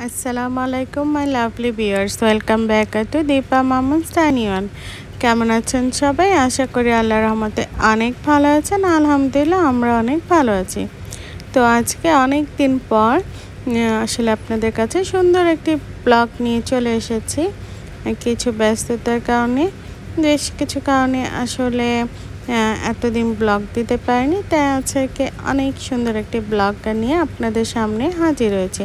আসসালামু আলাইকুম my lovely viewers, welcome back to Dipa Mamun's tiny one. কেমন আছেন সবাই? আশা করি আল্লাহর রহমতে অনেক ভালো আছেন। আলহামদুলিল্লাহ আমরা অনেক ভালো আছি। তো আজকে অনেক দিন পর আসলে আপনাদের কাছে সুন্দর একটি ব্লগ নিয়ে চলে এসেছি। কিছু ব্যস্ততার কারণে, বেশ কিছু কারণে আসলে এতদিন ব্লগ দিতে পারিনি, তাই আজকে অনেক সুন্দর একটি ব্লগ নিয়ে আপনাদের সামনে হাজির হয়েছে।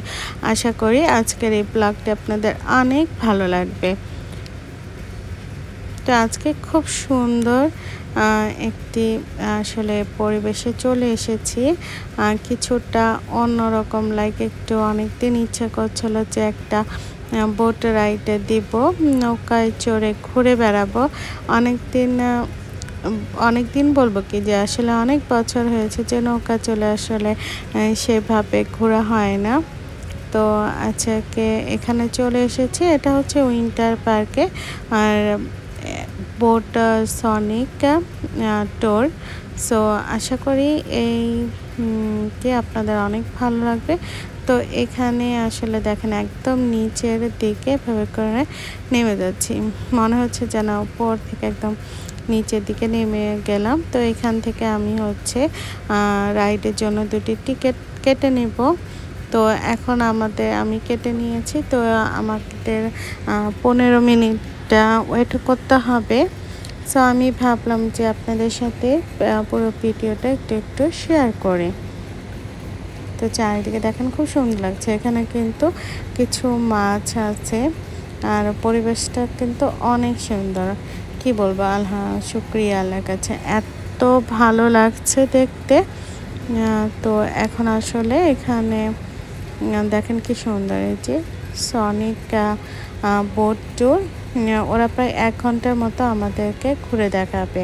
আশা করি আজকের এই ব্লগটি আপনাদের অনেক ভালো লাগবে। তো আজকে খুব সুন্দর একটি আসলে পরিবেশে চলে এসেছি, কিছুটা অন্যরকম লাইক একটু অনেকদিন ইচ্ছা করছিল যে একটা বোট রাইডে দিব, নৌকায় চড়ে ঘুরে বেড়াবো। অনেক দিন বলবো কি যে আসলে অনেক বছর হয়েছে যে নৌকা চলে আসলে সেভাবে ঘোরা হয় না। তো আজকে এখানে চলে এসেছি, এটা হচ্ছে উইন্টার পার্কে আর বোট সনিক ট্যুর। সো আশা করি কে আপনাদের অনেক ভালো লাগবে। তো এখানে আসলে দেখেন একদম নিচের দিকে ভেবে করে নেমে যাচ্ছি, মনে হচ্ছে যেন উপর থেকে একদম নিচের দিকে নেমে গেলাম। তো এখান থেকে আমি হচ্ছে রাইডের জন্য দুটি টিকিট কেটে নেব। তো এখন আমি কেটে নিয়েছি, তো আমাদের 15 মিনিটটা ওয়েট করতে হবে। সো আমি ভাবলাম যে আপনাদের সাথে পুরো ভিডিওটা একটু শেয়ার করি। তো চারিদিকে দেখেন খুব সুন্দর লাগছে, এখানে কিন্তু কিছু মাছ আছে আর পরিবেশটা কিন্তু অনেক সুন্দর। কি বলবো, শুকরিয়া আল্লাহর কাছে, এত ভালো লাগছে দেখতে। তো এখন আসলে এখানে দেখেন কি সুন্দর, এই যে সনিক বোট ট্যুর, ওরা প্রায় 1 ঘন্টার মতো আমাদেরকে ঘুরে দেখাবে।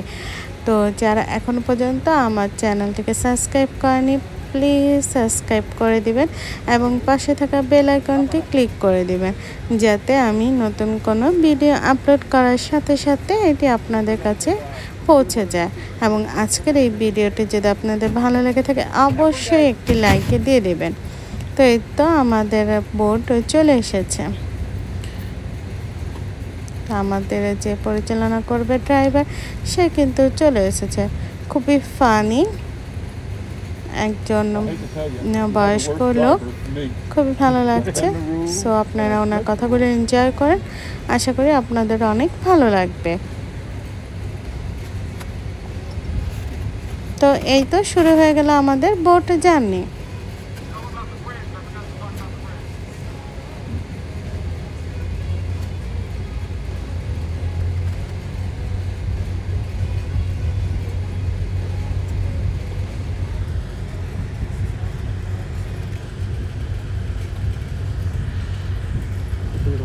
তো যারা এখনো পর্যন্ত আমার চ্যানেলটিকে সাবস্ক্রাইব করেনি, প্লিজ সাবস্ক্রাইব করে দিবেন এবং পাশে থাকা বেল আইকনটি ক্লিক করে দিবেন, যাতে আমি নতুন কোনো ভিডিও আপলোড করার সাথে সাথে এটি আপনাদের কাছে পৌঁছে যায়। এবং আজকের এই ভিডিওটি যদি আপনাদের ভালো লেগে থাকে অবশ্যই একটি লাইক দিয়ে দেবেন। তো এই তো আমাদের বোট চলে এসেছে। আমাদের যে পরিচালনা করবে ড্রাইভার, সে কিন্তু চলে এসেছে। খুবই ফানি একজন বয়স্ক লোক, খুবই ভালো লাগছে। সো আপনারা ওনার কথাগুলো এনজয় করেন, আশা করি আপনাদের অনেক ভালো লাগবে। তো এই তো শুরু হয়ে গেল আমাদের boat journey.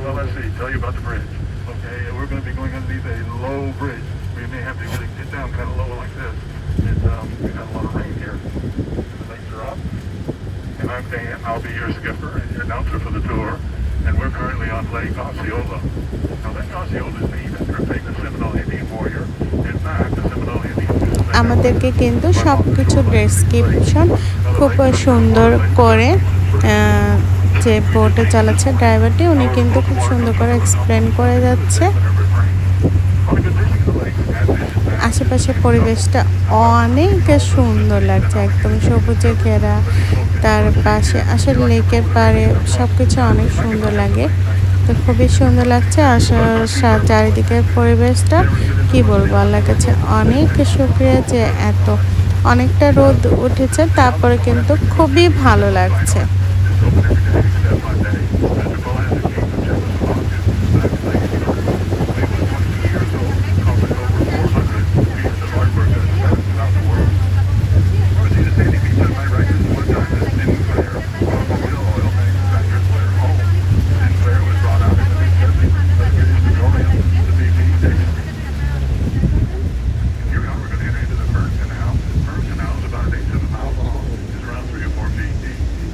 Well, let's see. Tell you about the bridge. Okay, we're going to be going underneath a low bridge. We may have to get down kind of low like this. We've had a lot of rain here. The lakes are up. And I'm Dan. I'll be your skipper and your announcer for the tour. And we're currently on Lake Osceola. Now, Lake Osceola is named after a famous Seminole Indian warrior. In fact, the Seminole Indians আমাদেরকে কিন্তু সব কিছু description খুব সুন্দর করে যে বোটে চালাচ্ছে ড্রাইভারটি, উনি কিন্তু খুব সুন্দর করে এক্সপ্লেন করে যাচ্ছে। আশেপাশের পরিবেশটা অনেক সুন্দর লাগছে, একদম সবুজে ঘেরা। তার পাশে আসলে লেকের পাড়ে সব কিছু অনেক সুন্দর লাগে। তো খুবই সুন্দর লাগছে চারিদিকের পরিবেশটা। কি বলবো, আল্লাহর কাছে অনেক শুকরিয়া যে অনেকটা রোদ উঠেছে, তারপরে কিন্তু খুবই ভালো লাগছে।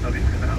Now these canals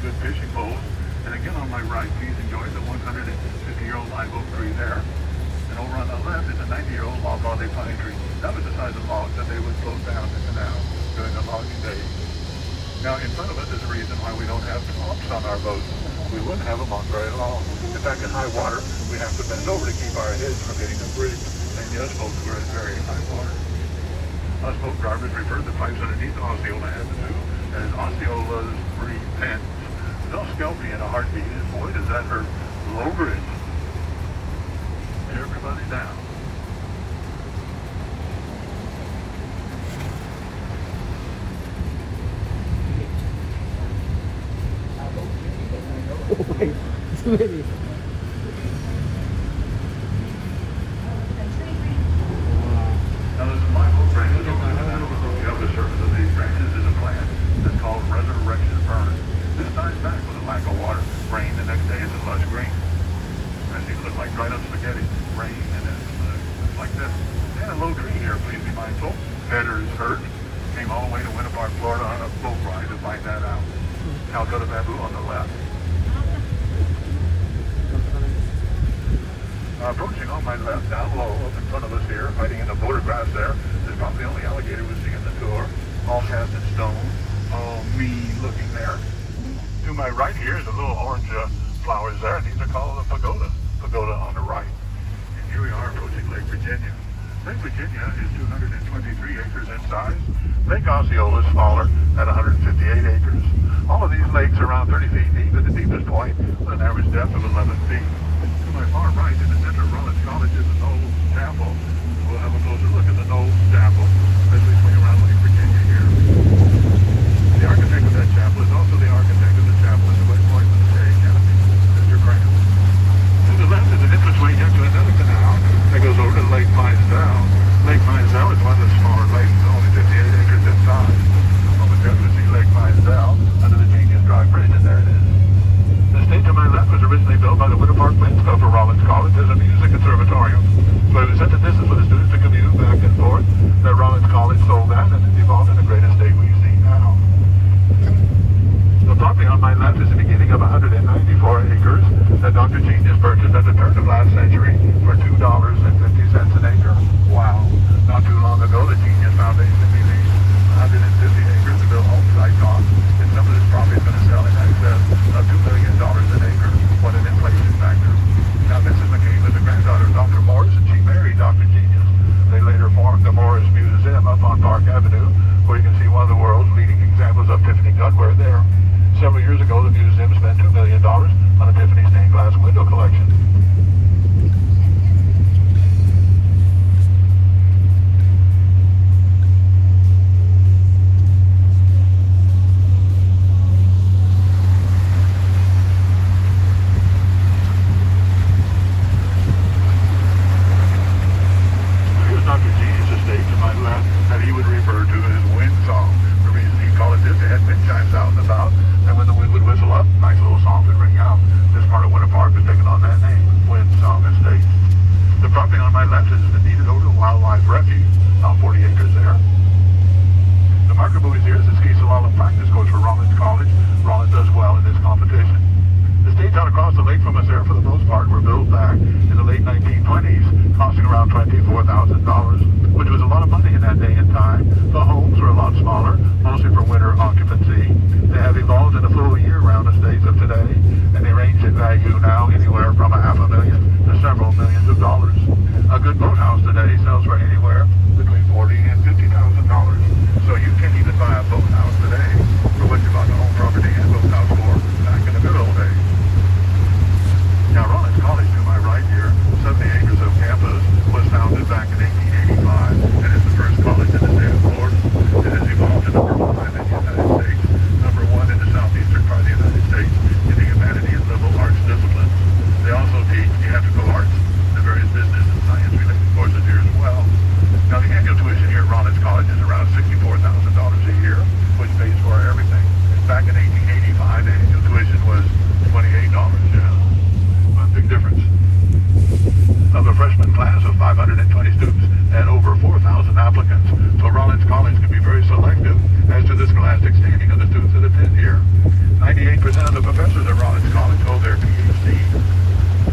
good fishing poles. And again on my right, please enjoy the 150-year-old live oak tree there. And over on the left is a 90-year-old Blvd pine tree. That was the size of logs that they would float down the canal during the logging days. Now in front of us is the reason why we don't have tops on our boats. We wouldn't have them on very long. In fact, in high water, we have to bend over to keep our heads from hitting the bridge. And the us boats were in very high water. Us boat drivers refer to the pipes underneath Azalea Avenue as Osceola's free pens. They'll scalp me in a heartbeat, and boy, does that hurt. Low bridge. Everybody down. Now there's a Bible branches over the canal. Up the surface of these branches is a plant that's called resurrection fern. This dies back with a lack of water. Rain the next day is a lush green. And it looks like dried up spaghetti. Rain and it's like this. And a low tree here, please be mindful. Header is hurt. Came all the way to Winter Park, Florida on a boat ride to find that out. Calcutta bamboo on the left. Approaching on my left, down low, up in front of us here, fighting in the border grass there, is probably the only alligator we see in the tour. All cast in stone, all mean looking there. To my right here is a little orange flowers there, and these are called a pagoda. Pagoda on the right. And here we are approaching Lake Virginia. Lake Virginia is 223 acres in size. Lake Osceola is smaller at 158 acres. All of these lakes are around 30 feet deep at the deepest point, with an average depth of 11 feet. To my far right, in the center of Rollins College, is the Knowles Chapel. We'll have a closer look at the Knowles Chapel as we swing around Lake Virginia here. The architect of that chapel is also the architect of the chapel at the West Point of the State Academy, Mr. Kraft. To the left is an entranceway into another canal that goes over to Lake Mizell. Lake Mizell is one of the smaller lakes, only 58 acres in size. Over there we see Lake Mizell under the Genius Drive Bridge, and there it is. The stage to my left was originally built by the Winter Park Men's Club for Rollins College as a music conservatorium. So it was such a distance for the students to commute back and forth that Rollins College sold that, and it evolved in the great estate we see now. The property on my left is the beginning of 194 acres that Dr. Genius purchased at the turn of last century for $2.50 an acre. Wow. Not too long ago, the Genius Foundation released 150 acres to build homes site costs, and some of this property is going to sell in excess of $2 million an acre. What an inflation factor. Now, Mrs. McCain was the granddaughter of Dr. Morse, and she married Dr. Genius. They later formed the Morse Museum up on Park Avenue, where you can see one of the world's leading examples of Tiffany cutware there. Several years ago, the museum spent $2 million on a Tiffany stained glass window collection. Here's Dr. Genius' estate to my left that he would refer to as wind song. The reason he called it this, they had wind chimes out and about. And when the wind would whistle up, nice little song would ring out. This part of Winter Park is taken on that name, Wind Song Estate. The property on my left is the Needed Odor Wildlife Refuge, about 40 acres there. The marker buoys here is the ski slalom practice course for Rollins College. Rollins does well in this competition. The states out across the lake from us there, for the most part, were built back in the late 1920s, costing around $24,000, which was a lot of money in that day and time. The homes were a lot smaller, mostly for winter occupancy. They have evolved into full year-round estates of today, and they range in value now anywhere from $500,000 to several millions of dollars. A good boathouse today sells for anywhere between $40,000 and $50,000. So you can't even buy a boathouse today for what you bought the home property and boathouse for back in the good old days. Now, Rollins College, to my right here, 70 acres of campus, was founded back in 1885, and is the first college in the state of Florida. It has evolved to number 5 in the United States, number 1 in the southeastern part of the United States in the humanities and liberal arts disciplines. They also teach theatrical arts, the various business and science-related courses here as well. Now, the annual tuition here at Rollins College is around $64,000 a year, which freshman class of 520 students and over 4,000 applicants. So Rollins College can be very selective as to the scholastic standing of the students that attend here. 98% of the professors at Rollins College hold their PhD.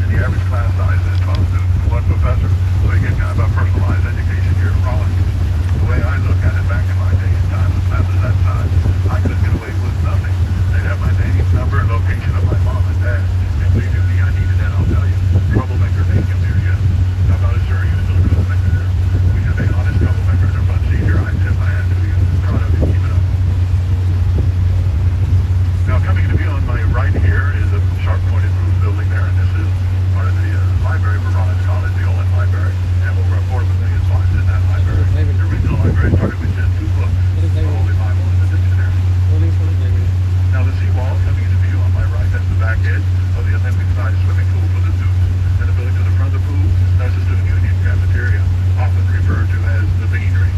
And the average class size is 12 students and one professor. So you get kind of a personalized education here at Rollins. The way I look at it, back in my day and time, with classes that size, I could get away with nothing. They'd have my name, number, and location of my mom and dad. If they knew me, I needed that, I'll tell you. Troublemaker name comes here yet. I'm not as sure you're still a troublemaker there. We have a honest troublemaker in our front seat here. I tip my hand to you. Proud of you. Keep it up. Now, coming to view on my right here is a sharp-pointed roof building there, and this is part of the library for Rollins College, the Olin Library. We have over 250,000 slides in that library. The original library started with just 2 books, the Holy Bible and the dictionary. Now, the seawall coming into view on my right, that's the back edge of the Olympic-sized swimming pool for the students. And the building to the front of the pool, that's the Student Union cafeteria, often referred to as the Beanery.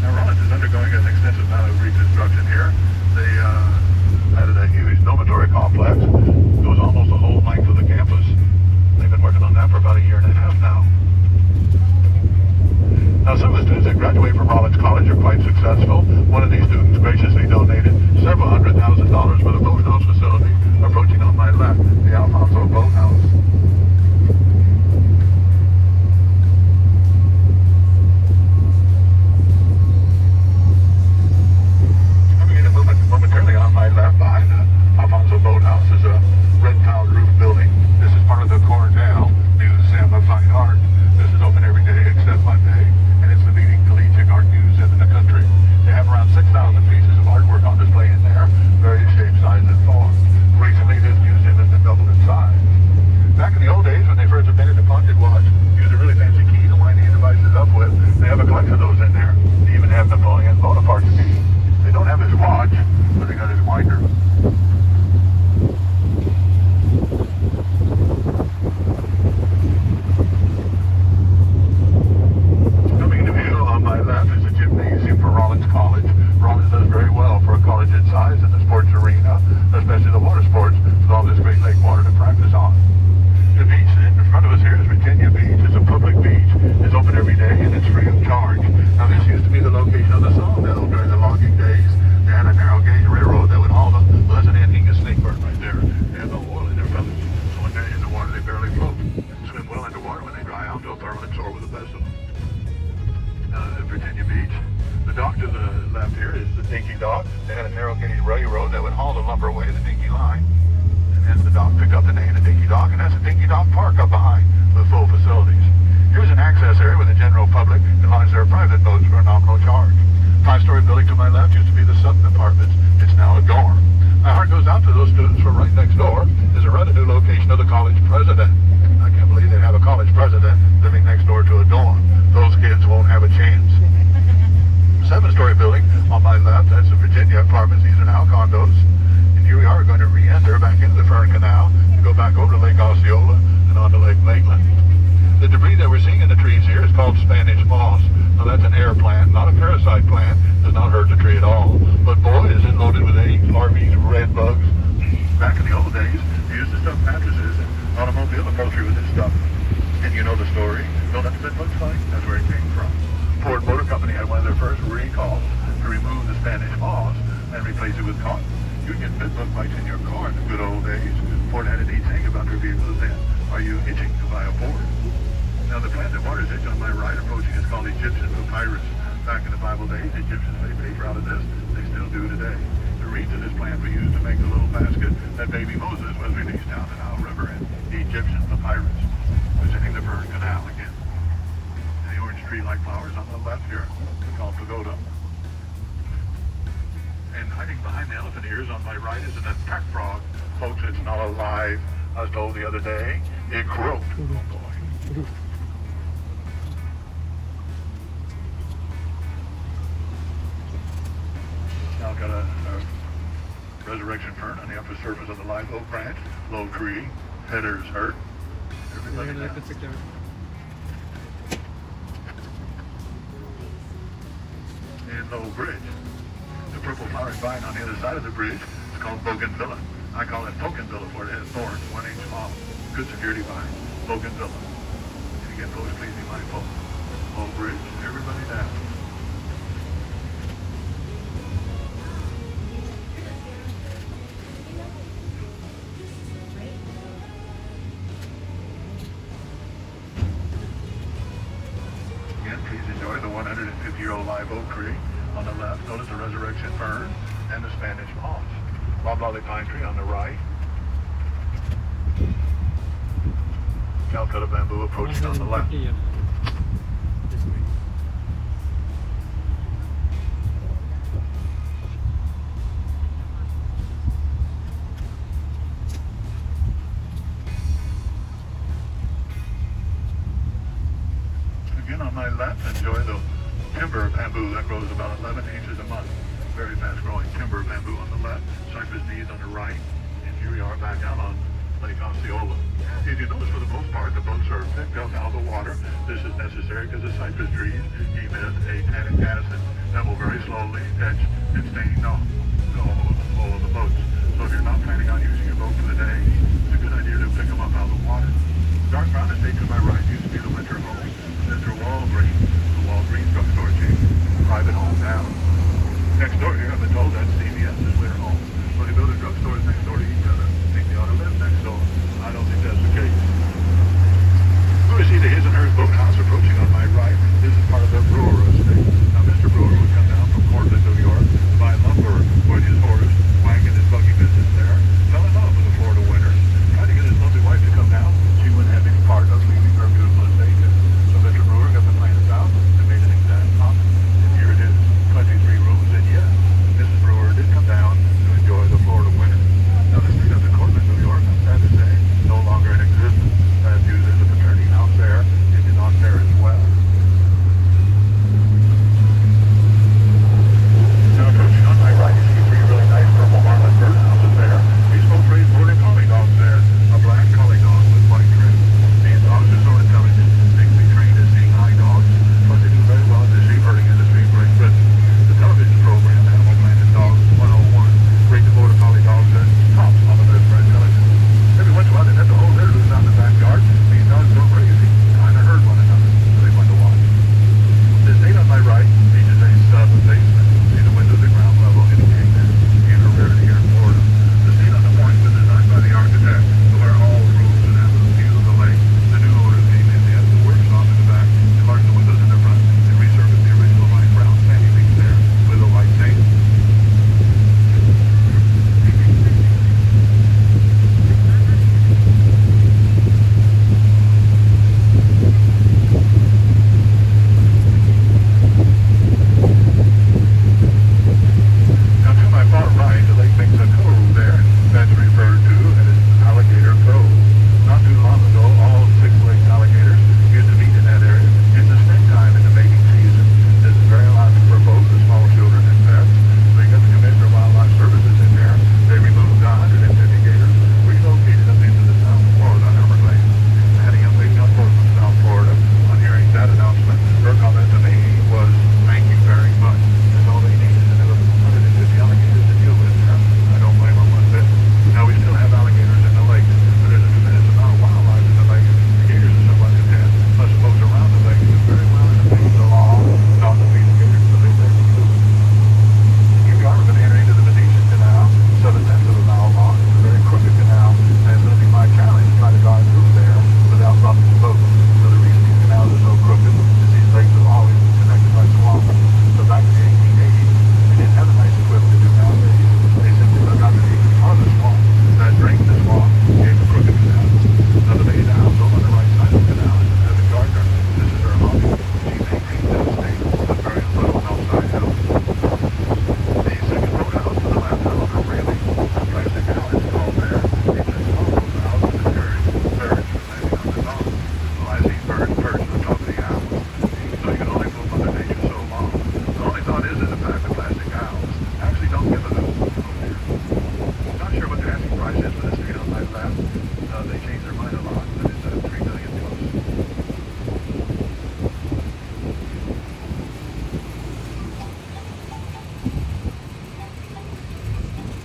Now, Rollins is undergoing an extensive amount of reconstruction here. They added a huge dormitory complex. It goes almost the whole length of the campus. They've been working on that for about 1.5 years now. Now, some of the students that graduate from Rollins College are quite successful. One of these students graciously donated several $100,000 for the boathouse facility approaching on my left, the Alfonso Boathouse. Coming in a moment momentarily on my left behind the Alfonso Boathouse is a red-tiled roof building. This is part of the Cornell Museum of Fine Art. This is open every day except Monday. It's the leading collegiate art museum in the country. They have around 6,000 pieces of artwork on display in there, various shapes, sizes, and forms. Recently, this museum has been doubled in size. Back in the old days, when they first invented the pocket watch, used a really fancy key to wind the devices up with. They have a collection of those in there. They even have Napoleon Bonaparte's key. They don't have his watch, but they got his winder. College. Rollins does very well for a college its size in the sports arena, especially the water sports, with all this Great Lake water to practice on. The beach in front of us here is Virginia Beach. It's a public beach. It's open every day and it's free of charge. Now, this used to be the location of the sawmill during the logging days. They had a narrow gauge railroad that would haul them. Well, that's an Anhinga snakebird right there. They have no oil in their bellies. So when they're in the water, they barely float. Swim well in the water. When they dry out, they'll permanent soar with the best of them. Virginia Beach. The dock to the left here is the dinky dock. They had a narrow gauge railroad that would haul the lumber away to the dinky line. And then the dock picked up the name of the dinky dock, and that's the dinky dock park up behind with full facilities. Here's an access area where the general public can launch their private boats for a nominal charge. 5-story building to my left used to be the Sutton Apartments. It's now a dorm. My heart goes out to those students, for right next door is a revenue location of the college president. I can't believe they have a college president living next door to a dorm. Those kids won't have a chance. 7-story building on my left, that's the Virginia Apartments. These are now condos. And here we are going to re-enter back into the Fern Canal to go back over to Lake Osceola and on to Lake Lakeland. The debris that we're seeing in the trees here is called Spanish moss. Now, that's an air plant, not a parasite plant. Does not hurt the tree at all. But boy, is it loaded with eggs, larvae, red bugs. Back in the old days, they used to stuff mattresses and automobile upholstery with this stuff. And you know the story. Don't that bed looks like? That's where it came from. Ford Motor Company had one of their first recalls to remove the Spanish moss and replace it with cotton. You get bed bug bites in your car in the good old days. Ford had a neat thing about their vehicles then. Are you itching to buy a Ford? Now, the plant that waters edge on my right approaching is called Egyptian papyrus. Back in the Bible days, the Egyptians made paper out of this. They still do today. The reeds of this plant were used to make the little basket that baby Moses was released down the Nile River in. The Egyptian papyrus, visiting the Fern Canal again. Tree-like flowers on the left here, called pagoda. And hiding behind the elephant ears on my right is an attack frog. Folks, it's not alive. I was told the other day, it croaked. Oh boy. Now I've got a resurrection fern on the upper surface of the live oak branch. Low tree, headers hurt. Everybody down. And low bridge. The purple flowering vine on the other side of the bridge is called bougainvillea. I call it Bougainvillea for it has thorns, 1 inch long. Good security vine. Bougainvillea. And again, folks, please be mindful. Low bridge, everybody down. Again, please enjoy the 150-year-old live oak tree. On the left, notice the resurrection fern and the Spanish moss. Loblolly pine tree on the right. Calcutta bamboo approaching on the left. Again, on my left, enjoy the timber bamboo that grows about 11 inches a month. Very fast growing timber bamboo on the left, cypress knees on the right, and here we are back out on Lake Osceola. As you notice, for the most part, the boats are picked up out of the water. This is necessary because the cypress trees emit a tannic acid that will very slowly etch and stain off the hull of the boats. So if you're not planning on using your boat for the day, it's a good idea to pick them up out of the water. Dark brown estate to my right used to be the winter home. Mr. Walgreens, the Walgreens drugstore chain, private home now. Next door here, I've been told that's CVS's winter home. So they build the drugstores next door to each other. I think they ought to live next door. I don't think that's the case. We see the His and Hers boathouse approaching on my right. This is part of the Brewer estate. Now, Mr. Brewer would come down from Portland, New York, to buy lumber for his horse, wagon, and buggy business there. Fell in love with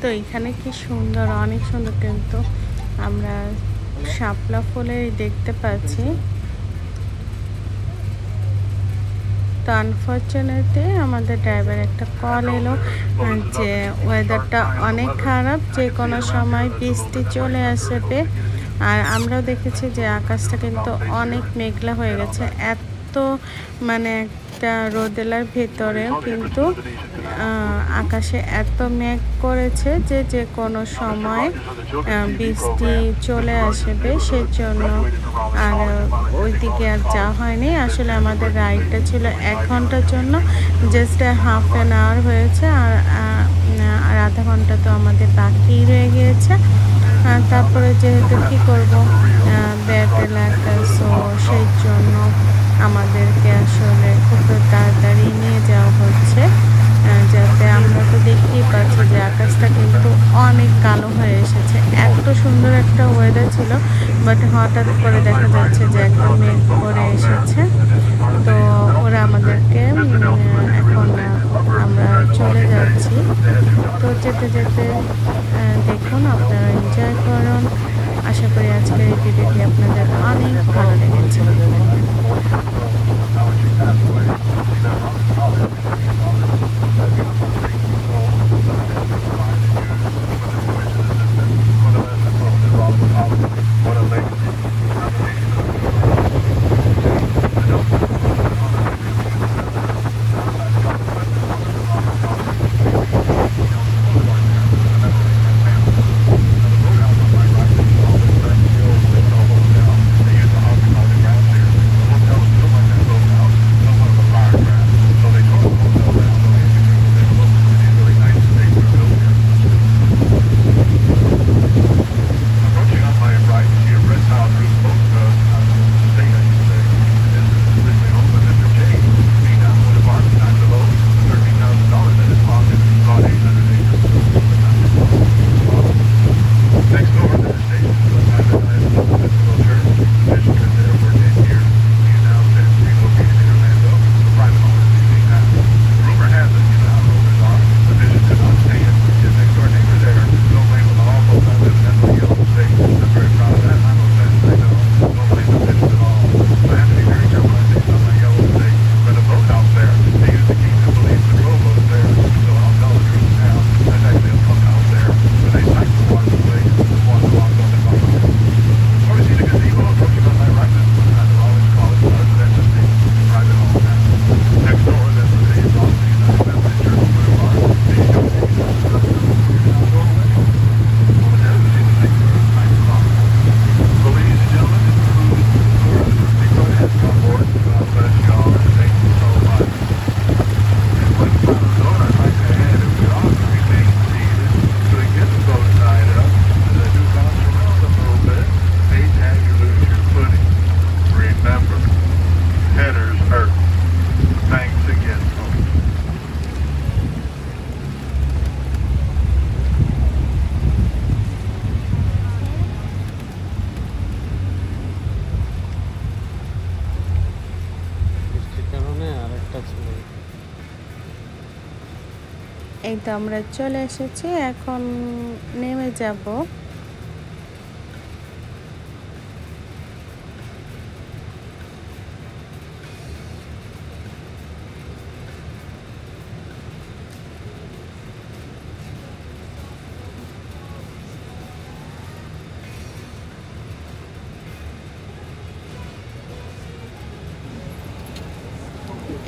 তো এখানে কি সুন্দর, অনেক সুন্দর, কিন্তু আমরা শাপলা ফুলের দেখতে পাচ্ছি। তো আনফর্চুনেটলি আমাদের ড্রাইভার একটা কল এলো যে ওয়েদারটা অনেক খারাপ, যে কোনো সময় বৃষ্টি চলে আসবে। আর আমরাও দেখেছি যে আকাশটা কিন্তু অনেক মেঘলা হয়ে গেছে। এত মানে একটা রোদেলার ভেতরেও কিন্তু আকাশে এত মেঘ করেছে যে যে কোনো সময় বৃষ্টি চলে আসবে, সেজন্য আর ওইদিকে আর যাওয়া হয়নি। আসলে আমাদের রাইডটা ছিল 1 ঘন্টার জন্য, জাস্ট হাফ অ্যান আওয়ার হয়েছে, আর আধা ঘন্টা তো আমাদের বাকি রয়ে গিয়েছে। তারপরে যেহেতু কী করবো, ব্যাড লাক, সো সেই জন্য আমাদেরকে আসলে খুব তাড়াতাড়ি নিয়ে যাওয়া হচ্ছে, যাতে আমরা তো দেখতেই পাচ্ছি যে আকাশটা কিন্তু অনেক কালো হয়ে এসেছে। এত সুন্দর একটা ওয়েদার ছিল, বাট হঠাৎ করে দেখা যাচ্ছে যে একদম মেঘ করে এসেছে। তো ওরা আমাদেরকে এখন আমরা চলে যাচ্ছি। তো যেতে যেতে দেখুন, আপনারা এনজয় করুন। আশা করি আজকের এই ভিডিওটি আপনাদের অনেক ভালো লেগেছে। এই তো আমরা চলে এসেছি, এখন নেমে যাব।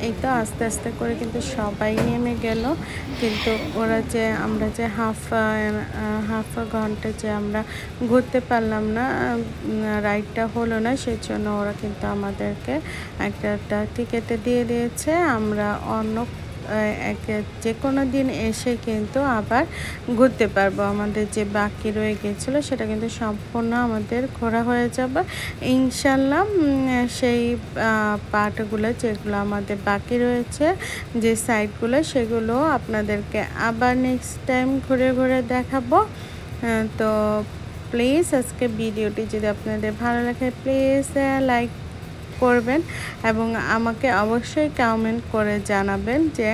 এই তো আস্তে আস্তে করে কিন্তু সবাই নেমে গেল, কিন্তু ওরা যে আমরা যে হাফ ঘন্টা যে আমরা ঘুরতে পারলাম না, রাইডটা হলো না, সেজন্য ওরা কিন্তু আমাদেরকে একটা টিকেটে দিয়ে দিয়েছে। আমরা অন্য যে কোনো দিন এসে কিন্তু আবার ঘুরতে পারবো। আমাদের যে বাকি রয়ে গেছিলো সেটা কিন্তু সম্পূর্ণ আমাদের ঘোরা হয়ে যাবে ইনশাল্লাহ। সেই পার্টগুলো যেগুলো আমাদের বাকি রয়েছে, যে সাইডগুলো, সেগুলো আপনাদেরকে আবার নেক্সট টাইম ঘুরে ঘুরে দেখাবো। তো প্লিজ আজকে ভিডিওটি যদি আপনাদের ভালো লাগে, প্লিজ লাইক করবেন এবং আমাকে অবশ্যই কমেন্ট করে জানাবেন যে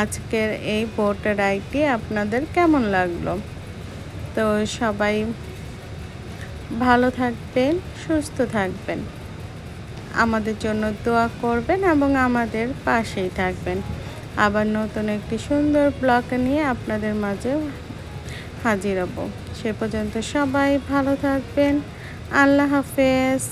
আজকের এই বোট রাইডটি আপনাদের কেমন লাগলো। তো সবাই ভালো থাকবেন, সুস্থ থাকবেন, আমাদের জন্য দোয়া করবেন এবং আমাদের পাশেই থাকবেন। আবার নতুন একটি সুন্দর ব্লগ নিয়ে আপনাদের মাঝে হাজির হব। সে পর্যন্ত সবাই ভালো থাকবেন। আল্লাহ হাফেজ।